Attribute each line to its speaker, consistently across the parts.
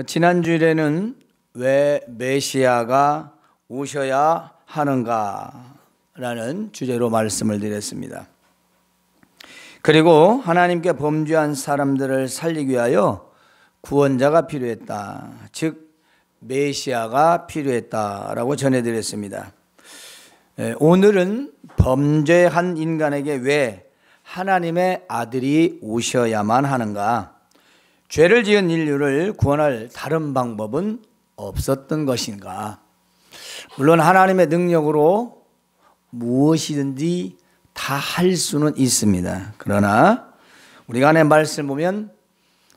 Speaker 1: 지난주에는 왜 메시아가 오셔야 하는가 라는 주제로 말씀을 드렸습니다. 그리고 하나님께 범죄한 사람들을 살리기 위하여 구원자가 필요했다, 즉 메시아가 필요했다라고 전해드렸습니다. 오늘은 범죄한 인간에게 왜 하나님의 아들이 오셔야만 하는가, 죄를 지은 인류를 구원할 다른 방법은 없었던 것인가. 물론 하나님의 능력으로 무엇이든지 다 할 수는 있습니다. 그러나 우리가 안에 말씀을 보면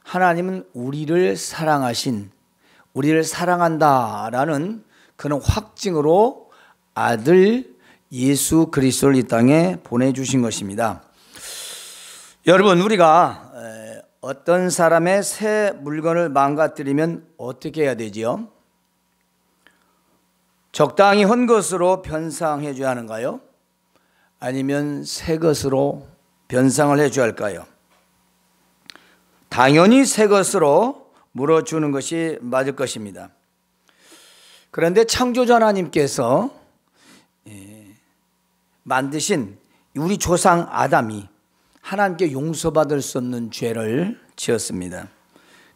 Speaker 1: 하나님은 우리를 사랑하신, 우리를 사랑한다라는 그런 확증으로 아들 예수 그리스도를 이 땅에 보내주신 것입니다. 여러분, 우리가 어떤 사람의 새 물건을 망가뜨리면 어떻게 해야 되지요? 적당히 헌 것으로 변상해 줘야 하는가요? 아니면 새 것으로 변상을 해 줘야 할까요? 당연히 새 것으로 물어주는 것이 맞을 것입니다. 그런데 창조자 하나님께서 만드신 우리 조상 아담이 하나님께 용서받을 수 없는 죄를 지었습니다.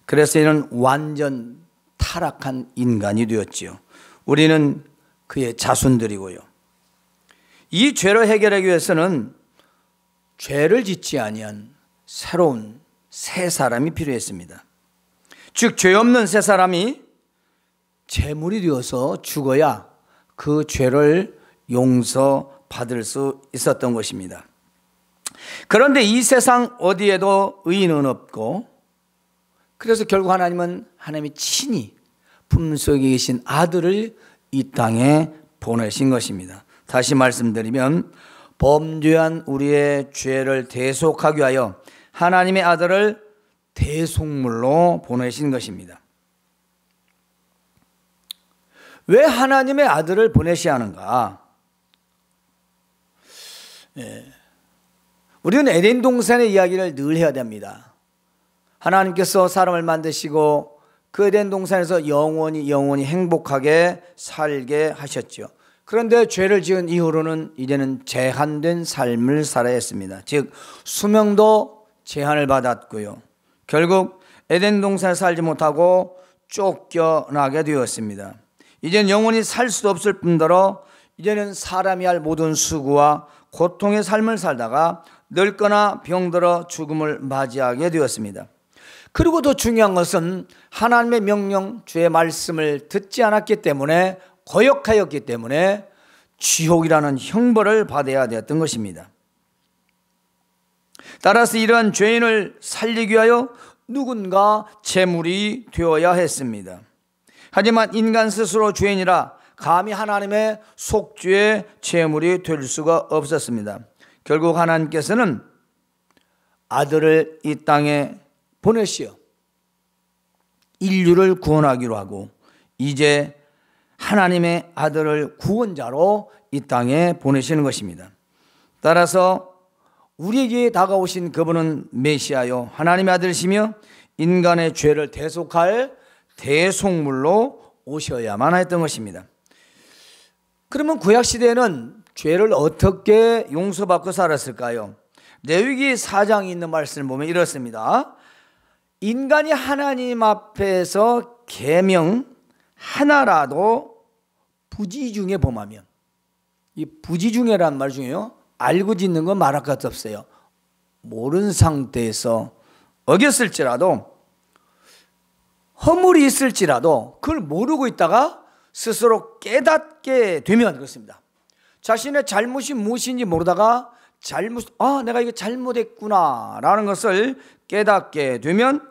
Speaker 1: 그래서 이는 완전 타락한 인간이 되었지요. 우리는 그의 자손들이고요. 이 죄를 해결하기 위해서는 죄를 짓지 아니한 새로운 새 사람이 필요했습니다. 즉 죄 없는 새 사람이 제물이 되어서 죽어야 그 죄를 용서받을 수 있었던 것입니다. 그런데 이 세상 어디에도 의인은 없고, 그래서 결국 하나님은 하나님이 친히 품속에 계신 아들을 이 땅에 보내신 것입니다. 다시 말씀드리면 범죄한 우리의 죄를 대속하기 위하여 하나님의 아들을 대속물로 보내신 것입니다. 왜 하나님의 아들을 보내셔야 하는가? 우리는 에덴 동산의 이야기를 늘 해야 됩니다. 하나님께서 사람을 만드시고 그 에덴 동산에서 영원히 행복하게 살게 하셨죠. 그런데 죄를 지은 이후로는 이제는 제한된 삶을 살아야 했습니다. 즉 수명도 제한을 받았고요. 결국 에덴 동산에 살지 못하고 쫓겨나게 되었습니다. 이제는 영원히 살 수 없을 뿐더러 이제는 사람이 할 모든 수고와 고통의 삶을 살다가 늙거나 병들어 죽음을 맞이하게 되었습니다. 그리고 더 중요한 것은 하나님의 명령, 주의 말씀을 듣지 않았기 때문에, 거역하였기 때문에 지옥이라는 형벌을 받아야 되었던 것입니다. 따라서 이러한 죄인을 살리기 위하여 누군가 제물이 되어야 했습니다. 하지만 인간 스스로 죄인이라 감히 하나님의 속죄의 제물이 될 수가 없었습니다. 결국 하나님께서는 아들을 이 땅에 보내시어 인류를 구원하기로 하고, 이제 하나님의 아들을 구원자로 이 땅에 보내시는 것입니다. 따라서 우리에게 다가오신 그분은 메시아요, 하나님의 아들이시며 인간의 죄를 대속할 대속물로 오셔야만 했던 것입니다. 그러면 구약시대에는 죄를 어떻게 용서받고 살았을까요? 레위기 4장에 있는 말씀을 보면 이렇습니다. 인간이 하나님 앞에서 계명 하나라도 부지 중에 범하면, 이 부지 중에란 말 중에요, 알고 짓는 건 말할 것 없어요. 모르는 상태에서 어겼을지라도, 허물이 있을지라도 그걸 모르고 있다가 스스로 깨닫게 되면 그렇습니다. 자신의 잘못이 무엇인지 모르다가 내가 이거 잘못했구나 라는 것을 깨닫게 되면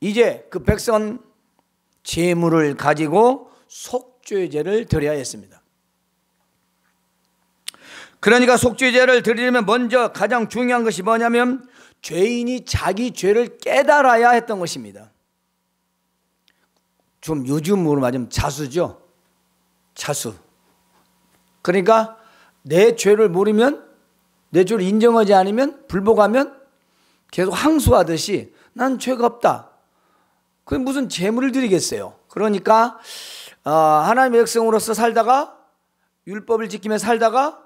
Speaker 1: 이제 그 백성은 제물을 가지고 속죄제를 드려야 했습니다. 그러니까 속죄제를 드리려면 먼저 가장 중요한 것이 뭐냐면 죄인이 자기 죄를 깨달아야 했던 것입니다. 좀 요즘으로 말하면 자수죠. 자수. 그러니까 내 죄를 모르면, 내 죄를 인정하지 않으면, 불복하면 계속 항소하듯이 난 죄가 없다, 그게 무슨 제물을 드리겠어요. 그러니까 하나님의 백성으로서 살다가 율법을 지키며 살다가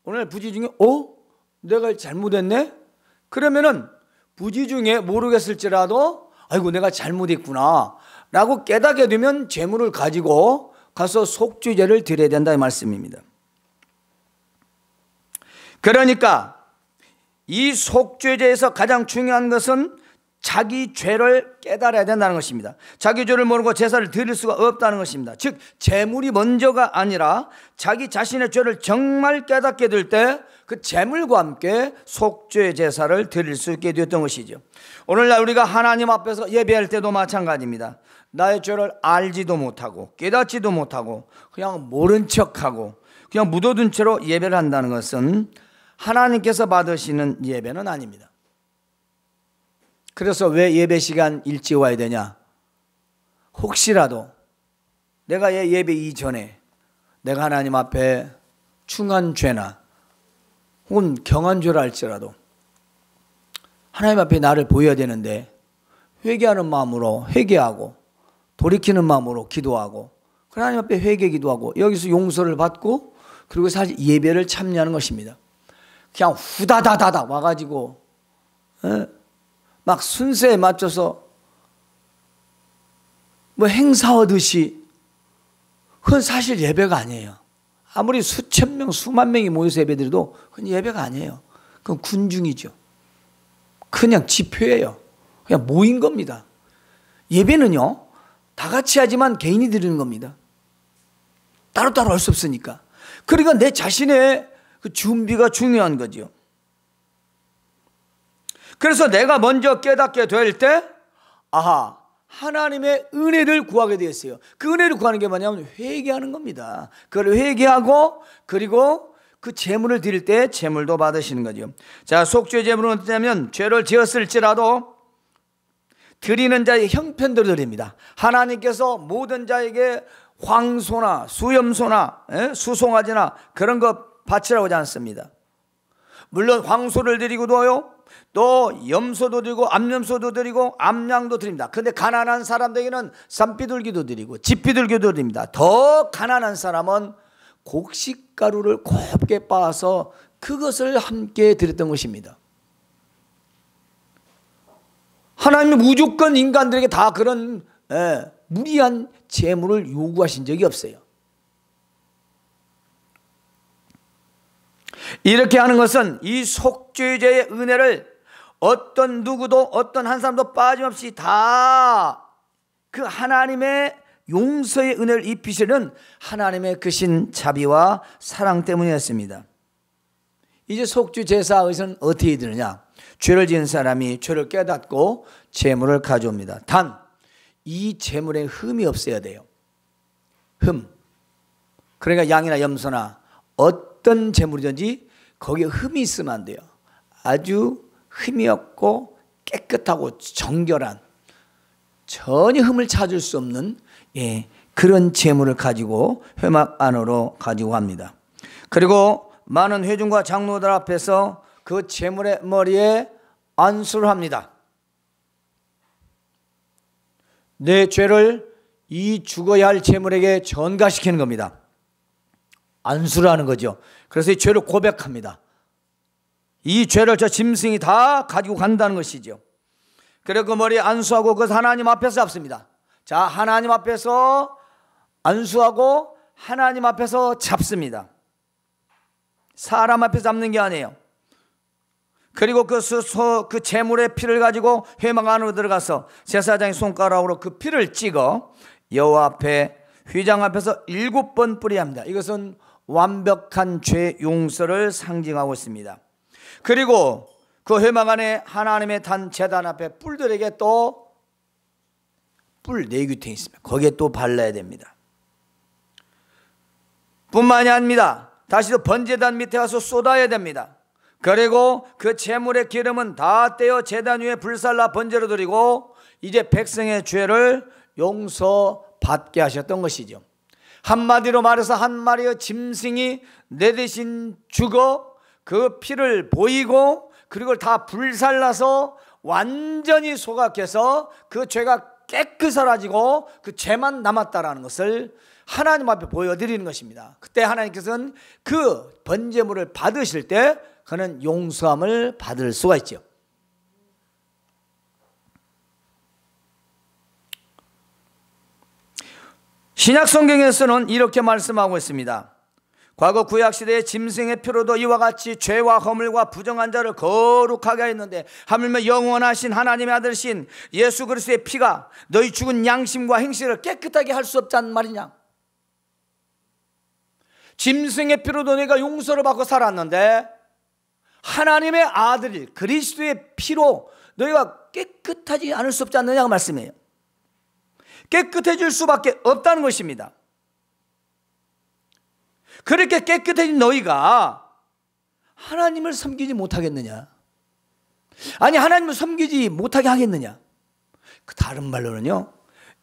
Speaker 1: 오늘 부지중에 내가 잘못했네? 그러면은 부지중에 모르겠을지라도 아이고 내가 잘못했구나 라고 깨닫게 되면 제물을 가지고 가서 속죄제를 드려야 된다 이 말씀입니다. 그러니까 이 속죄제에서 가장 중요한 것은 자기 죄를 깨달아야 된다는 것입니다. 자기 죄를 모르고 제사를 드릴 수가 없다는 것입니다. 즉 제물이 먼저가 아니라 자기 자신의 죄를 정말 깨닫게 될 때 그 제물과 함께 속죄 제사를 드릴 수 있게 되었던 것이죠. 오늘날 우리가 하나님 앞에서 예배할 때도 마찬가지입니다. 나의 죄를 알지도 못하고 깨닫지도 못하고 그냥 모른 척하고 그냥 묻어둔 채로 예배를 한다는 것은 하나님께서 받으시는 예배는 아닙니다. 그래서 왜 예배 시간 일찍 와야 되냐? 혹시라도 내가 예배 이전에 내가 하나님 앞에 충한 죄나 혹은 경한 죄라 할지라도 하나님 앞에 나를 보여야 되는데 회개하는 마음으로 회개하고 돌이키는 마음으로 기도하고 하나님 앞에 회개 기도하고 여기서 용서를 받고 그리고 사실 예배를 참여하는 것입니다. 그냥 후다다다다 와가지고 막 순서에 맞춰서 뭐 행사하듯이 그건 사실 예배가 아니에요. 아무리 수천 명 수만 명이 모여서 예배드려도 그건 예배가 아니에요. 그건 군중이죠. 그냥 집회예요. 그냥 모인 겁니다. 예배는요 다 같이 하지만 개인이 드리는 겁니다. 따로따로 할 수 없으니까. 그러니까 내 자신의 그 준비가 중요한 거죠. 그래서 내가 먼저 깨닫게 될 때 하나님의 은혜를 구하게 되었어요. 그 은혜를 구하는 게 뭐냐면 회개하는 겁니다. 그걸 회개하고 그리고 그 제물을 드릴 때 제물도 받으시는 거죠. 자, 속죄 제물은 어떠냐면 죄를 지었을지라도 드리는 자의 형편대로 드립니다. 하나님께서 모든 자에게 황소나 수염소나 수송아지나 그런 거 바치라고 하지 않습니다. 물론 황소를 드리고도요 또 염소도 드리고 암염소도 드리고 암양도 드립니다. 그런데 가난한 사람들에게는 쌈비둘기도 드리고 집비둘기도 드립니다. 더 가난한 사람은 곡식가루를 곱게 빻아서 그것을 함께 드렸던 것입니다. 하나님은 무조건 인간들에게 다 그런 무리한 제물을 요구하신 적이 없어요. 이렇게 하는 것은 이 속죄제의 은혜를 어떤 누구도 어떤 한 사람도 빠짐없이 다 그 하나님의 용서의 은혜를 입히시는 하나님의 크신 자비와 사랑 때문이었습니다. 이제 속죄 제사에서는 어떻게 되느냐? 죄를 지은 사람이 죄를 깨닫고 제물을 가져옵니다. 단 이 제물에 흠이 없어야 돼요. 흠. 그러니까 양이나 염소나 어떤 제물이든지 거기에 흠이 있으면 안 돼요. 아주 흠이 없고 깨끗하고 정결한 전혀 흠을 찾을 수 없는 그런 제물을 가지고 회막 안으로 가지고 갑니다. 그리고 많은 회중과 장로들 앞에서 그 제물의 머리에 안수를 합니다. 내 죄를 이 죽어야 할 제물에게 전가시키는 겁니다. 안수를 하는 거죠. 그래서 이 죄를 고백합니다. 이 죄를 저 짐승이 다 가지고 간다는 것이죠. 그리고 그 머리에 안수하고 그것을 하나님 앞에서 잡습니다. 자, 하나님 앞에서 안수하고 하나님 앞에서 잡습니다. 사람 앞에서 잡는 게 아니에요. 그리고 그 제물의 피를 가지고 회막 안으로 들어가서 제사장의 손가락으로 그 피를 찍어 여호와 앞에 휘장 앞에서 7번 뿌려야 합니다. 이것은 완벽한 죄 용서를 상징하고 있습니다. 그리고 그 회막 안에 하나님의 단 제단 앞에 뿔들에게 또 뿔 4귀퉁이 있습니다. 거기에 또 발라야 됩니다. 뿐만이 아닙니다. 다시 또 번제단 밑에 가서 쏟아야 됩니다. 그리고 그 제물의 기름은 다 떼어 제단 위에 불살라 번제로 드리고 이제 백성의 죄를 용서받게 하셨던 것이죠. 한마디로 말해서 한 마리의 짐승이 내 대신 죽어 그 피를 보이고 그리고 다 불살라서 완전히 소각해서 그 죄가 깨끗이 사라지고 그 죄만 남았다라는 것을 하나님 앞에 보여드리는 것입니다. 그때 하나님께서는 그 번제물을 받으실 때 그는 용서함을 받을 수가 있죠. 신약 성경에서는 이렇게 말씀하고 있습니다. 과거 구약시대의 짐승의 피로도 이와 같이 죄와 허물과 부정한 자를 거룩하게 하였는데 하물며 영원하신 하나님의 아들이신 예수 그리스도의 피가 너희 죽은 양심과 행실을 깨끗하게 할 수 없지 않은 말이냐. 짐승의 피로도 너희가 용서를 받고 살았는데 하나님의 아들 그리스도의 피로 너희가 깨끗하지 않을 수 없지 않느냐고 말씀해요. 깨끗해질 수밖에 없다는 것입니다. 그렇게 깨끗해진 너희가 하나님을 섬기지 못하겠느냐? 아니, 하나님을 섬기지 못하게 하겠느냐? 그 다른 말로는요,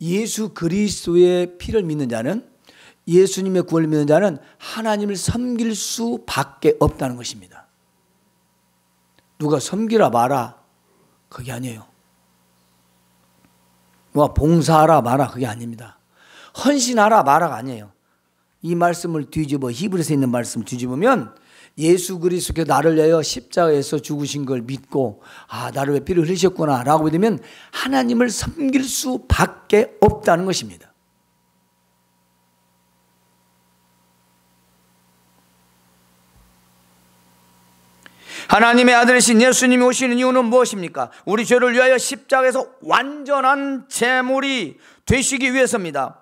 Speaker 1: 예수 그리스도의 피를 믿는 자는, 예수님의 구원을 믿는 자는 하나님을 섬길 수밖에 없다는 것입니다. 누가 섬기라 마라 그게 아니에요. 누가 봉사하라 마라 그게 아닙니다. 헌신하라 마라가 아니에요. 이 말씀을 뒤집어 히브리서에 있는 말씀을 뒤집으면 예수 그리스도께서 나를 위하여 십자가에서 죽으신 걸 믿고 나를 위해 피를 흘리셨구나 라고 믿으면 하나님을 섬길 수밖에 없다는 것입니다. 하나님의 아들이신 예수님이 오시는 이유는 무엇입니까? 우리 죄를 위하여 십자가에서 완전한 제물이 되시기 위해서입니다.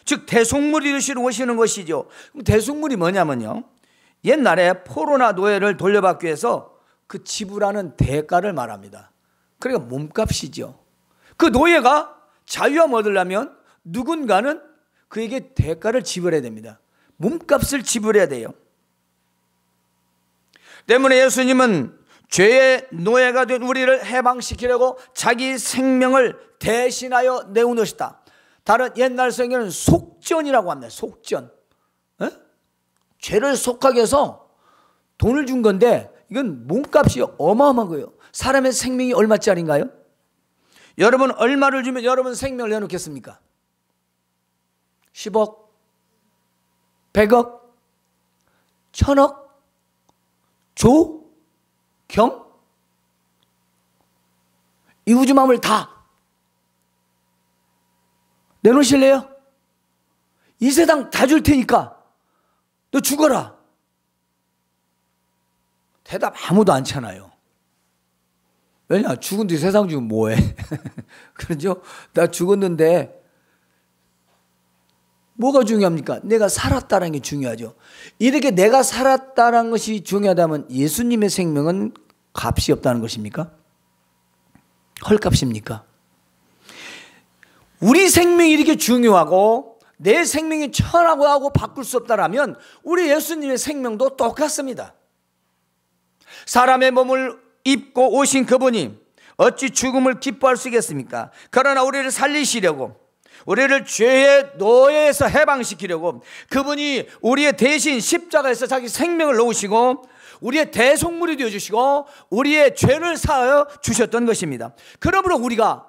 Speaker 1: 즉 대속물이 되시러 오시는 것이죠. 그럼 대속물이 뭐냐면요, 옛날에 포로나 노예를 돌려받기 위해서 그 지불하는 대가를 말합니다. 그러니까 몸값이죠. 그 노예가 자유함 얻으려면 누군가는 그에게 대가를 지불해야 됩니다. 몸값을 지불해야 돼요. 때문에 예수님은 죄의 노예가 된 우리를 해방시키려고 자기 생명을 대신하여 내어놓으시다. 다른 옛날 성경은 속전이라고 합니다. 속전. 죄를 속하게 해서 돈을 준 건데 이건 몸값이 어마어마한 거예요. 사람의 생명이 얼마짜리인가요? 여러분 얼마를 주면 여러분 생명을 내놓겠습니까? 10억? 100억? 1000억? 조? 겸? 이 우주 만물 다 내놓으실래요? 이 세상 다 줄 테니까 너 죽어라. 대답 아무도 안 차나요. 왜냐? 죽은 뒤 세상 주면 뭐해? 그렇죠? 나 죽었는데 뭐가 중요합니까? 내가 살았다는 게 중요하죠. 이렇게 내가 살았다는 것이 중요하다면 예수님의 생명은 값이 없다는 것입니까? 헐값입니까? 우리 생명이 이렇게 중요하고 내 생명이 천하고 하고 바꿀 수 없다라면 우리 예수님의 생명도 똑같습니다. 사람의 몸을 입고 오신 그분이 어찌 죽음을 기뻐할 수 있겠습니까? 그러나 우리를 살리시려고, 우리를 죄의 노예에서 해방시키려고 그분이 우리의 대신 십자가에서 자기 생명을 놓으시고 우리의 대속물이 되어주시고 우리의 죄를 사하여 주셨던 것입니다. 그러므로 우리가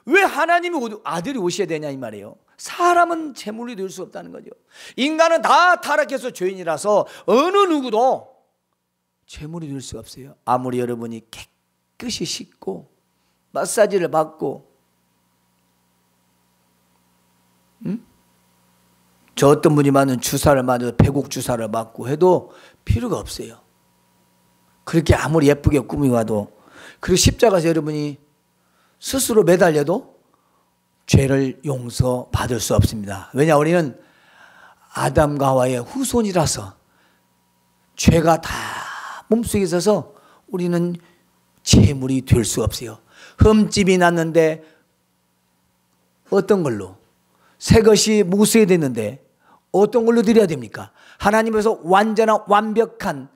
Speaker 1: 왜 하나님의 아들이 오셔야 되냐 이 말이에요. 사람은 제물이 될 수 없다는 거죠. 인간은 다 타락해서 죄인이라서 어느 누구도 제물이 될 수가 없어요. 아무리 여러분이 깨끗이 씻고 마사지를 받고 저 어떤 분이 맞는 주사를 맞아서 배국 주사를 맞고 해도 필요가 없어요. 그렇게 아무리 예쁘게 꾸미와도, 그리고 십자가에서 여러분이 스스로 매달려도 죄를 용서받을 수 없습니다. 왜냐? 우리는 아담과 하와의 후손이라서 죄가 다 몸속에 있어서 우리는 제물이 될 수 없어요. 흠집이 났는데 어떤 걸로? 새 것이 묻어야 되는데 어떤 걸로 드려야 됩니까? 하나님에서 완전한 완벽한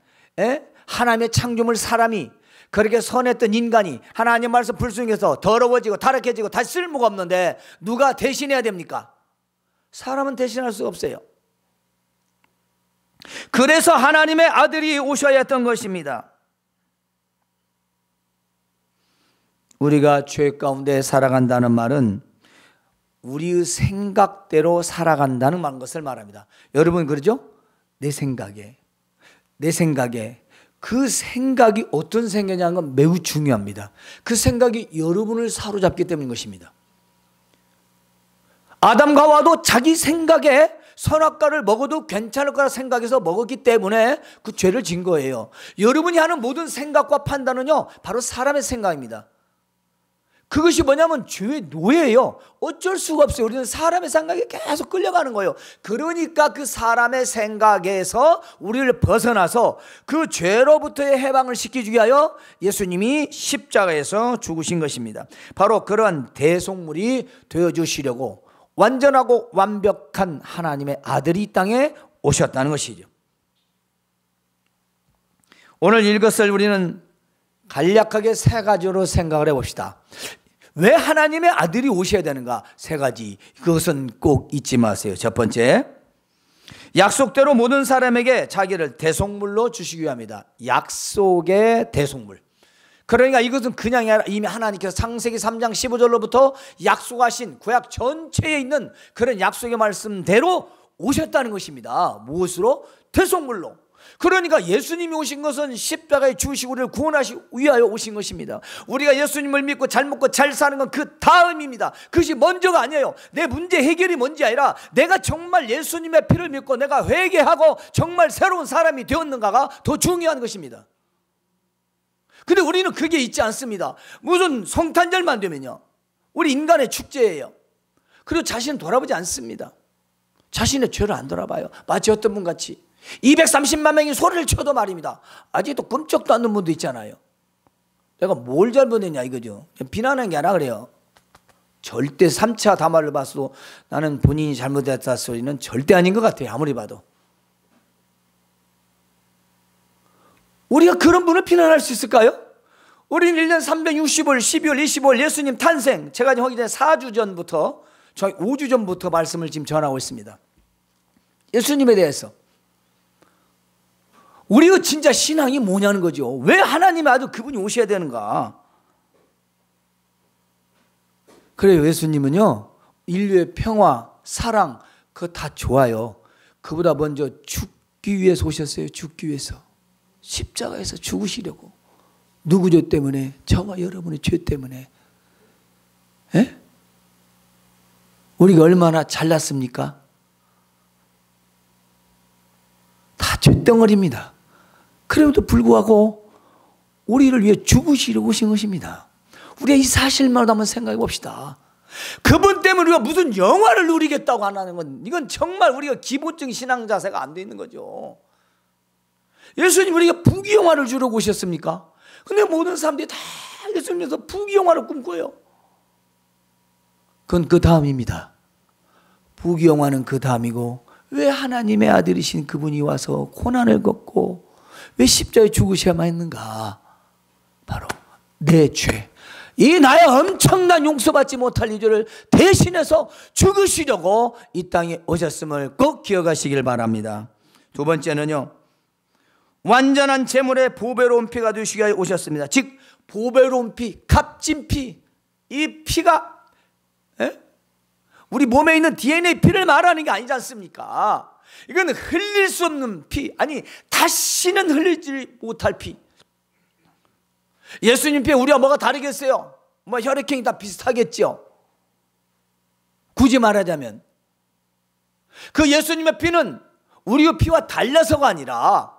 Speaker 1: 하나님의 창조물 사람이, 그렇게 선했던 인간이 하나님 말씀 불순종해서 더러워지고 타락해지고 다시 쓸모가 없는데 누가 대신해야 됩니까? 사람은 대신할 수 없어요. 그래서 하나님의 아들이 오셔야 했던 것입니다. 우리가 죄 가운데 살아간다는 말은 우리의 생각대로 살아간다는 것을 말합니다. 여러분 그러죠? 내 생각에 그 생각이 어떤 생각이냐는 건 매우 중요합니다. 그 생각이 여러분을 사로잡기 때문인 것입니다. 아담과 하와도 자기 생각에 선악과를 먹어도 괜찮을 거라 생각해서 먹었기 때문에 그 죄를 진 거예요. 여러분이 하는 모든 생각과 판단은요, 바로 사람의 생각입니다. 그것이 뭐냐면 죄의 노예예요. 어쩔 수가 없어요. 우리는 사람의 생각에 계속 끌려가는 거예요. 그러니까 그 사람의 생각에서 우리를 벗어나서 그 죄로부터의 해방을 시키기 위하여 예수님이 십자가에서 죽으신 것입니다. 바로 그러한 대속물이 되어주시려고 완전하고 완벽한 하나님의 아들이 이 땅에 오셨다는 것이죠. 오늘 이것을 우리는 간략하게 세 가지로 생각을 해봅시다. 왜 하나님의 아들이 오셔야 되는가? 세 가지. 그것은 꼭 잊지 마세요. 첫 번째, 약속대로 모든 사람에게 자기를 대속물로 주시기 위함이다. 약속의 대속물. 그러니까 이것은 그냥이 아니라 이미 하나님께서 창세기 3장 15절로부터 약속하신 구약 전체에 있는 그런 약속의 말씀대로 오셨다는 것입니다. 무엇으로? 대속물로. 그러니까 예수님이 오신 것은 십자가에 죽으시고 우리를 구원하시기 위하여 오신 것입니다. 우리가 예수님을 믿고 잘 먹고 잘 사는 건 그 다음입니다. 그것이 먼저가 아니에요. 내 문제 해결이 먼저 아니라 내가 정말 예수님의 피를 믿고 내가 회개하고 정말 새로운 사람이 되었는가가 더 중요한 것입니다. 근데 우리는 그게 있지 않습니다. 무슨 성탄절만 되면요, 우리 인간의 축제예요. 그리고 자신은 돌아보지 않습니다. 자신의 죄를 안 돌아봐요. 마치 어떤 분 같이 230만 명이 소리를 쳐도 말입니다, 아직도 끔찍도 않는 분도 있잖아요. 내가 뭘 잘못했냐 이거죠. 비난하는 게 아니라 그래요. 절대 3차 담화를 봤어도 나는 본인이 잘못했다 소리는 절대 아닌 것 같아요. 아무리 봐도. 우리가 그런 분을 비난할 수 있을까요? 우리는 1년 365일 12월 25일 예수님 탄생, 제가 지금 하기 전에 4주 전부터, 저희 5주 전부터 말씀을 지금 전하고 있습니다. 예수님에 대해서 우리가 진짜 신앙이 뭐냐는 거죠. 왜 하나님의 아들 그분이 오셔야 되는가? 그래요. 예수님은요, 인류의 평화, 사랑, 그거 다 좋아요. 그보다 먼저 죽기 위해서 오셨어요. 죽기 위해서. 십자가에서 죽으시려고. 누구 죄 때문에? 저와 여러분의 죄 때문에. 에? 우리가 얼마나 잘났습니까? 다 죄덩어리입니다. 그럼에도 불구하고 우리를 위해 죽으시려고 오신 것입니다. 우리가 이 사실만 한번 생각해 봅시다. 그분 때문에 우리가 무슨 영화를 누리겠다고 하는 건, 이건 정말 우리가 기본적인 신앙 자세가 안 돼 있는 거죠. 예수님 우리가 부귀영화를 주려고 오셨습니까? 근데 모든 사람들이 다 예수님에서 부귀영화를 꿈꿔요. 그건 그 다음입니다. 부귀영화는 그 다음이고, 왜 하나님의 아들이신 그분이 와서 고난을 겪고 왜 십자가에 죽으셔야만 했는가? 바로 내 죄, 이 나의 엄청난 용서받지 못할 이들을 대신해서 죽으시려고 이 땅에 오셨음을 꼭 기억하시길 바랍니다. 두 번째는요, 완전한 제물의 보배로운 피가 되시기 위해 오셨습니다. 즉 보배로운 피, 값진 피. 이 피가 우리 몸에 있는 DNA 피를 말하는 게 아니지 않습니까? 이건 흘릴 수 없는 피, 아니 다시는 흘리지 못할 피. 예수님 피에 우리와 뭐가 다르겠어요? 뭐 혈액형이 다 비슷하겠죠. 굳이 말하자면 그 예수님의 피는 우리의 피와 달라서가 아니라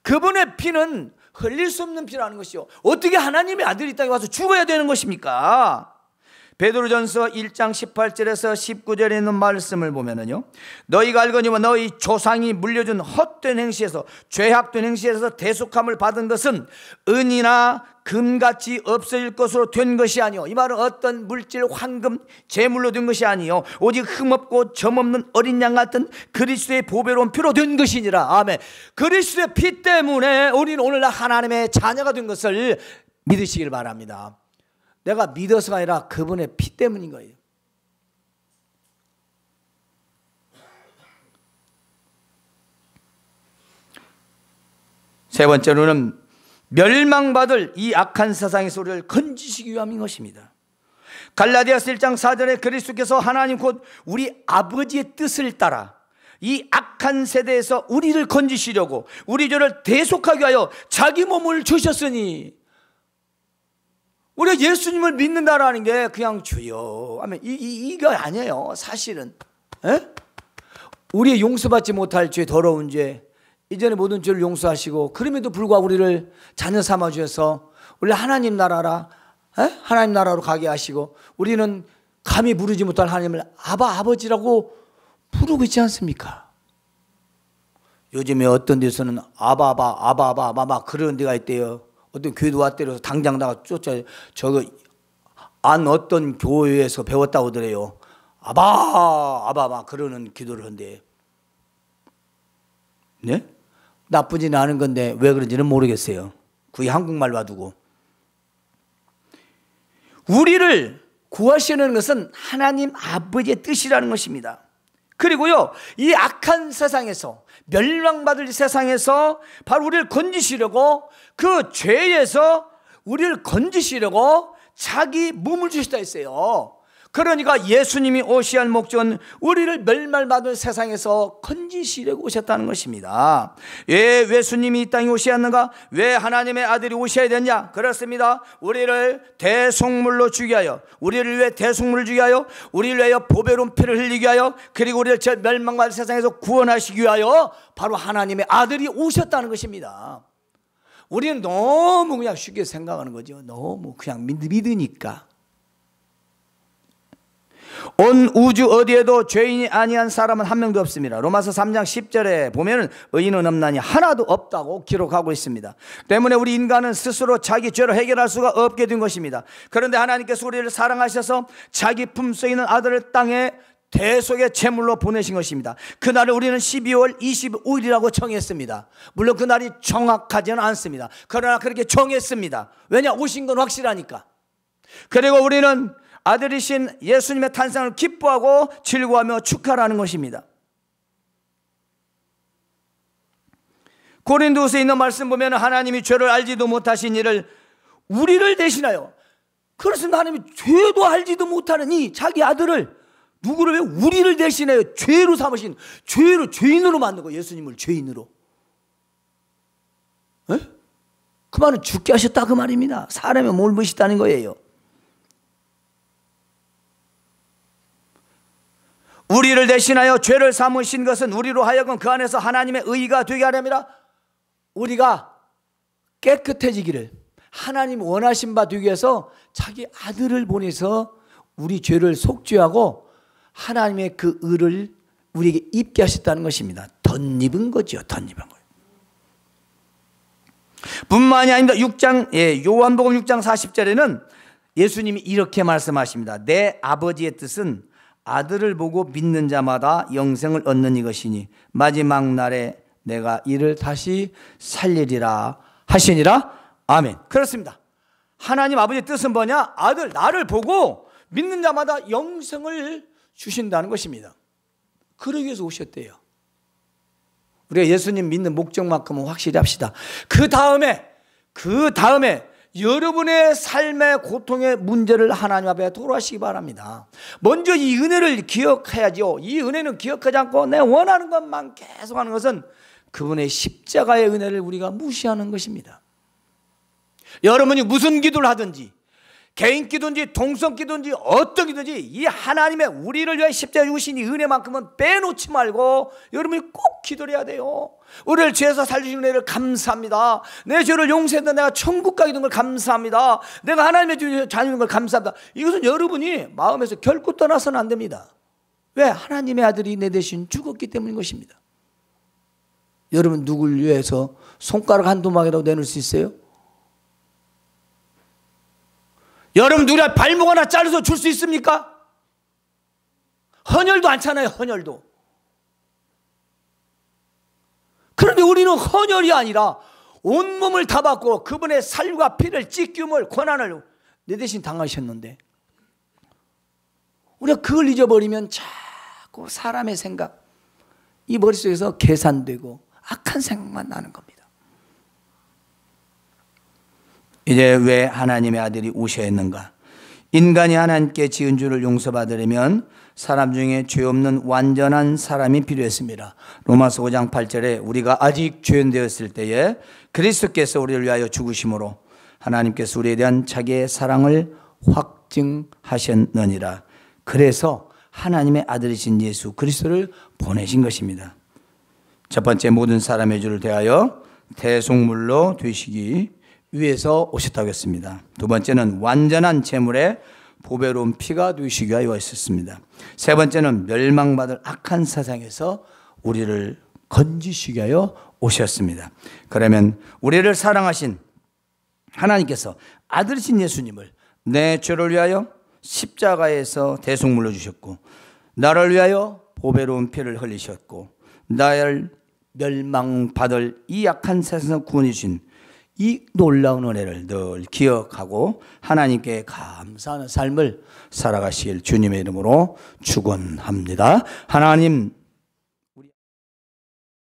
Speaker 1: 그분의 피는 흘릴 수 없는 피라는 것이요. 어떻게 하나님의 아들이 이 땅에 와서 죽어야 되는 것입니까? 베드로전서 1장 18절에서 19절에 있는 말씀을 보면은요, 너희가 알거니와 너희 조상이 물려준 헛된 행실에서, 죄악된 행실에서 대속함을 받은 것은 은이나 금같이 없어질 것으로 된 것이 아니요, 이 말은 어떤 물질, 황금, 재물로 된 것이 아니요, 오직 흠없고 점없는 어린 양 같은 그리스도의 보배로운 피로 된 것이니라. 아멘. 그리스도의 피 때문에 우리는 오늘날 하나님의 자녀가 된 것을 믿으시길 바랍니다. 내가 믿어서가 아니라 그분의 피 때문인 거예요. 세 번째로는 멸망받을 이 악한 세상의 소리를 건지시기 위함인 것입니다. 갈라디아서 1장 4절에 그리스도께서 하나님 곧 우리 아버지의 뜻을 따라 이 악한 세대에서 우리를 건지시려고 우리 죄를 대속하기 위하여 자기 몸을 주셨으니, 우리가 예수님을 믿는다라는 게 그냥 주여 하면 이거 아니에요. 사실은 우리의 용서받지 못할 죄, 더러운 죄, 이전에 모든 죄를 용서하시고 그럼에도 불구하고 우리를 자녀 삼아 주셔서 원래 하나님 나라라, 하나님 나라로 가게 하시고 우리는 감히 부르지 못할 하나님을 아버지라고 부르고 있지 않습니까? 요즘에 어떤 데서는 아바 그런 데가 있대요. 어떤 교회도 왔대요. 당장 나가 쫓아요. 저거 안 어떤 교회에서 배웠다고 그래요. 아바 그러는 기도를 한대. 네? 나쁘지는 않은 건데 왜 그런지는 모르겠어요. 그게 한국말 놔두고. 우리를 구하시는 것은 하나님 아버지의 뜻이라는 것입니다. 그리고요, 이 악한 세상에서, 멸망받을 세상에서 바로 우리를 건지시려고, 그 죄에서 우리를 건지시려고 자기 몸을 주시다 했어요. 그러니까 예수님이 오셔야 할 목적은 우리를 멸망받을 세상에서 건지시려고 오셨다는 것입니다. 왜 예수님이 이 땅에 오셔야 하는가? 왜 하나님의 아들이 오셔야 되냐? 그렇습니다. 우리를 대속물로 주기 위하여, 우리를 위해 대속물을 주기 위하여, 우리를 위하여 보배로운 피를 흘리기 위하여, 그리고 우리를 저 멸망받을 세상에서 구원하시기 위하여 바로 하나님의 아들이 오셨다는 것입니다. 우리는 너무 그냥 쉽게 생각하는 거죠. 너무 그냥 믿으니까. 온 우주 어디에도 죄인이 아니한 사람은 한 명도 없습니다. 로마서 3장 10절에 보면 의인은 없나니 하나도 없다고 기록하고 있습니다. 때문에 우리 인간은 스스로 자기 죄를 해결할 수가 없게 된 것입니다. 그런데 하나님께서 우리를 사랑하셔서 자기 품속에 있는 아들을 땅에 대속의 제물로 보내신 것입니다. 그날을 우리는 12월 25일이라고 정했습니다. 물론 그날이 정확하지는 않습니다. 그러나 그렇게 정했습니다. 왜냐? 오신 건 확실하니까. 그리고 우리는 아들이신 예수님의 탄생을 기뻐하고 즐거워하며 축하하는 것입니다. 고린도후서에 있는 말씀 보면 하나님이 죄를 알지도 못하신 이를 우리를 대신하여, 그렇습니다. 하나님이 죄도 알지도 못하는 이 자기 아들을, 누구를 왜? 우리를 대신하여 죄로 삼으신, 죄로, 죄인으로 만든 거예요. 예수님을 죄인으로. 그 말은 죽게 하셨다 그 말입니다. 사람의 몸을 모시다는 거예요. 우리를 대신하여 죄를 삼으신 것은 우리로 하여금 그 안에서 하나님의 의가 되게 하려니와 우리가 깨끗해지기를 하나님 원하신 바 되기 위해서 자기 아들을 보내서 우리 죄를 속죄하고 하나님의 그 의를 우리에게 입게 하셨다는 것입니다. 덧입은 거죠. 덧입은 거예요. 뿐만이 아닙니다. 요한복음 6장 40절에는 예수님이 이렇게 말씀하십니다. 내 아버지의 뜻은 아들을 보고 믿는 자마다 영생을 얻는 이것이니 마지막 날에 내가 이를 다시 살리리라 하시니라. 아멘. 그렇습니다. 하나님 아버지의 뜻은 뭐냐? 아들, 나를 보고 믿는 자마다 영생을 주신다는 것입니다. 그러기 위해서 오셨대요. 우리가 예수님 믿는 목적만큼은 확실히 합시다. 그 다음에 여러분의 삶의 고통의 문제를 하나님 앞에 토로하시기 바랍니다. 먼저 이 은혜를 기억해야죠. 이 은혜는 기억하지 않고 내 원하는 것만 계속하는 것은 그분의 십자가의 은혜를 우리가 무시하는 것입니다. 여러분이 무슨 기도를 하든지, 개인 기도인지 동성 기도인지 어떤 기도인지 이 하나님의 우리를 위해 십자가에 주신 이 은혜만큼은 빼놓지 말고 여러분이 꼭 기도를 해야 돼요. 우리를 죄에서 살려주신 은혜를 감사합니다. 내 죄를 용서해서 내가 천국 가게 된 걸 감사합니다. 내가 하나님의 자녀인 걸 감사합니다. 이것은 여러분이 마음에서 결코 떠나서는 안 됩니다. 왜? 하나님의 아들이 내 대신 죽었기 때문인 것입니다. 여러분 누굴 위해서 손가락 한 도망이라도 내놓을 수 있어요? 여러분 누구나 발목 하나 잘라서 줄 수 있습니까? 헌혈도 않잖아요. 헌혈도. 그런데 우리는 헌혈이 아니라 온몸을 다 받고 그분의 살과 피를 찢김을 고난을 내 대신 당하셨는데 우리가 그걸 잊어버리면 자꾸 사람의 생각, 이 머릿속에서 계산되고 악한 생각만 나는 겁니다. 이제 왜 하나님의 아들이 오셔야 했는가? 인간이 하나님께 지은 죄를 용서받으려면 사람 중에 죄 없는 완전한 사람이 필요했습니다. 로마서 5장 8절에 우리가 아직 죄인되었을 때에 그리스도께서 우리를 위하여 죽으심으로 하나님께서 우리에 대한 자기의 사랑을 확증하셨느니라. 그래서 하나님의 아들이신 예수 그리스도를 보내신 것입니다. 첫 번째, 모든 사람의 죄를 대하여 대속물로 되시기 위해서 오셨다고 했습니다. 두 번째는 완전한 제물의 보배로운 피가 되시기 위하여 있었습니다. 세 번째는 멸망받을 악한 세상에서 우리를 건지시기 위하여 오셨습니다. 그러면 우리를 사랑하신 하나님께서 아들이신 예수님을 내 죄를 위하여 십자가에서 대속물로 주셨고, 나를 위하여 보배로운 피를 흘리셨고, 나를 멸망받을 이 약한 세상에서 구원해 주신 이 놀라운 은혜를 늘 기억하고 하나님께 감사하는 삶을 살아가실 주님의 이름으로 축원합니다. 하나님